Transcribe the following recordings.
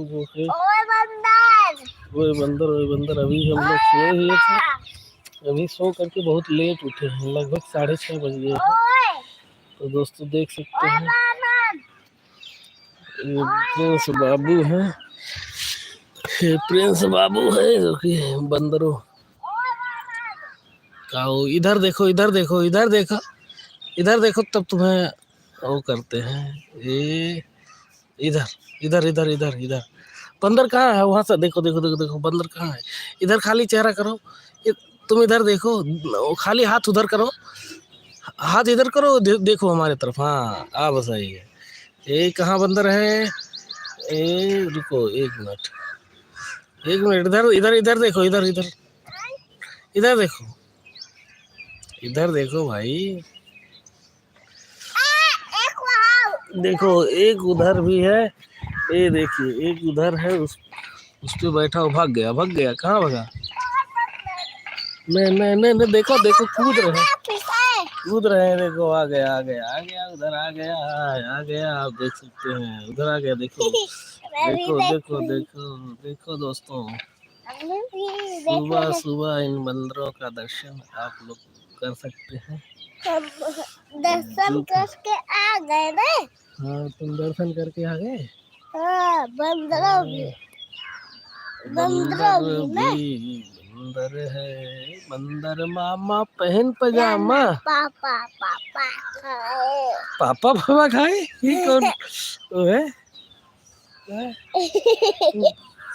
जो है ओए बंदर, वही बंदर। अभी हम लोग सोए हुए थे, अभी सो करके बहुत लेट उठे हैं, लगभग 6:30 बज गए हैं। ओए तो दोस्तों देख सकते ओए हैं बामन, ये प्रिंस बाबू है, ये प्रिंस बाबू है जो कि बंदरों ओए बामन, का इधर देखो, इधर देखो, इधर देखो, इधर देखो, तब तुम्हें वो करते हैं ये। इधर इधर इधर इधर इधर बंदर कहाँ है? वहां से देखो देखो देखो देखो, बंदर कहाँ है? इधर खाली चेहरा करो, तुम इधर देखो, वो खाली हाथ उधर करो, हाथ इधर करो, देखो हमारे तरफ। हाँ आ बस आई है। ये कहाँ बंदर है? ए रुको एक मिनट, एक मिनट, इधर इधर इधर देखो, इधर इधर इधर देखो, इधर देखो भाई, एक वहाँ देखो एक उधर भी है। ये देखिए एक उधर है, उस पे बैठा हो, भाग गया, भाग गया, कहाँ भागा? नहीं देखो देखो, कूद रहे हैं, पीछे कूद रहे हैं, देखो आ गया आ गया आ गया, उधर आ गया, आ गया, आप देख सकते हैं उधर आ गया, देखो देखो देखो देखो देखो दोस्तों, सुबह सुबह इन बंदरों का दर्शन आप लोग कर सकते हैं। दर्शन करके आ गए ना। हाँ तुम दर्शन करके आ गए। हाँ बंदरों भी, बंदर ना भी बंदर है, बंदर मामा पहन पजामा। पापा पापा पापा पापा खाए, ये कौन वो है?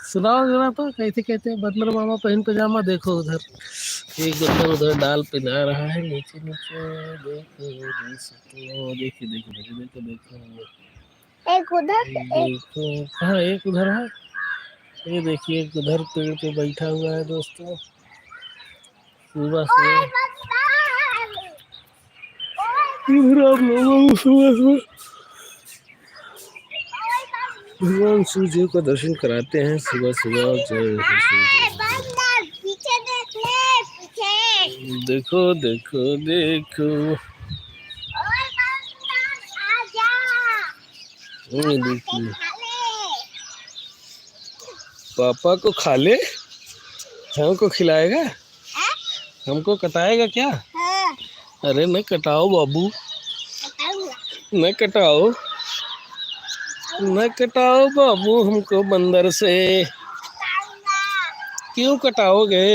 सुनाओ जरा तो, कैसे कहते हैं बंदर मामा पहन पजामा? देखो उधर एक बंदर उधर डाल पे जा रहा है, नीचे नीचे, देखो देख सकते हो, देखिए देखो देखो देखो देखो एक उधर देखो, हाँ एक उधर है, ये देखिए एक उधर पेड़ पे बैठा हुआ है दोस्तों। सुबह सुबह इधर आप लोगों को सुबह सुबह भगवान सूर्य जी का दर्शन कराते हैं सुबह सुबह। जय हो सूर्य। पीछे देख ले, पीछे देखो देखो देखो, आजा ये देखिए पापा को खा ले, हमको खिलाएगा, हमको कटाएगा क्या? हाँ अरे न कटाओ बाबू, न कटाओ, न कटाओ बाबू हमको बंदर से, क्यों कटाओगे?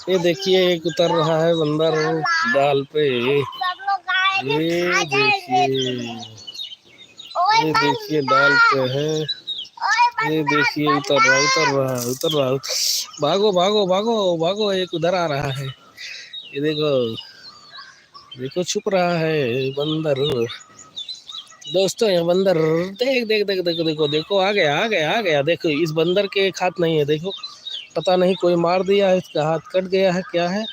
ये देखिए एक उतर रहा है बंदर डाल पे, ये देखिए, ये देखिए डाल पे है, ये देखिए उतर रहा उतर रहा उतर रहा, भागो भागो भागो भागो, एक उधर आ रहा है, ये देखो देखो छुप रहा है बंदर दोस्तों, ये बंदर देख देख देख देखो देखो देखो, आ गया आ गया आ गया, देखो इस बंदर के एक हाथ नहीं है, देखो पता नहीं कोई मार दिया है, इसका हाथ कट गया है क्या है,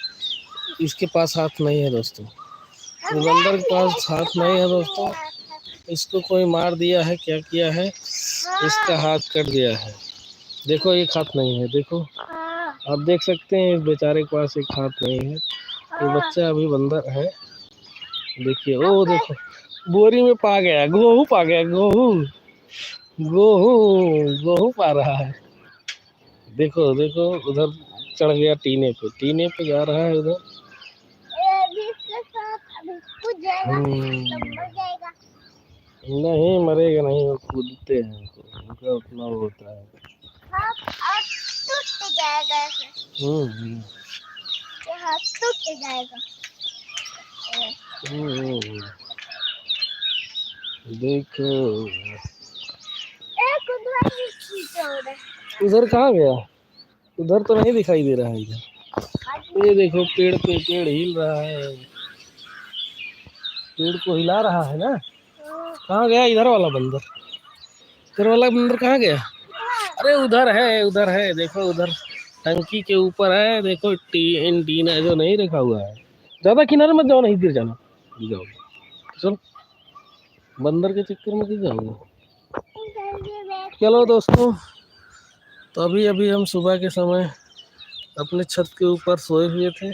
इसके पास हाथ नहीं है दोस्तों, इस बंदर के पास हाथ नहीं है दोस्तों, इसको कोई मार दिया है, क्या किया है, इसका हाथ कट गया है, देखो एक हाथ नहीं है, देखो आप देख सकते हैं इस बेचारे के पास एक हाथ नहीं है, ये बच्चा अभी बंदर है, देखिए ओ देखो बोरी में पा गया, गोहू पा गया, गोहू गोहू गोहू पा रहा है, देखो देखो उधर चढ़ गया टीने पे, टीने पे जा रहा है उधर। नहीं मरेगा नहीं, वो कूदते हैं उनका उतना वो होता है। टूट जाएगा, टूट जाएगा। देखो उधर उधर कहाँ गया? उधर तो नहीं दिखाई दे रहा है इधर, ये देखो पेड़ पे पेड़ हिल रहा है, पेड़ को हिला रहा है ना, कहाँ गया इधर वाला बंदर? इधर वाला बंदर कहाँ गया? अरे उधर है देखो, उधर टंकी के ऊपर है, देखो टीना जो नहीं रखा हुआ है, ज्यादा किनारे मत जाओ, नहीं गिर जाना, गिर जाओगे, चलो बंदर के चक्कर में गिर जाओगे। चलो दोस्तों, तो अभी अभी हम सुबह के समय अपने छत के ऊपर सोए हुए थे,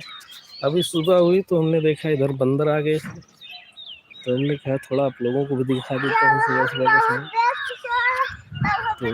अभी सुबह हुई तो हमने देखा इधर बंदर आ गए थे, तो हमने कहा थोड़ा आप लोगों को भी दिखा देता हूँ सुबह सुबह के समय। तो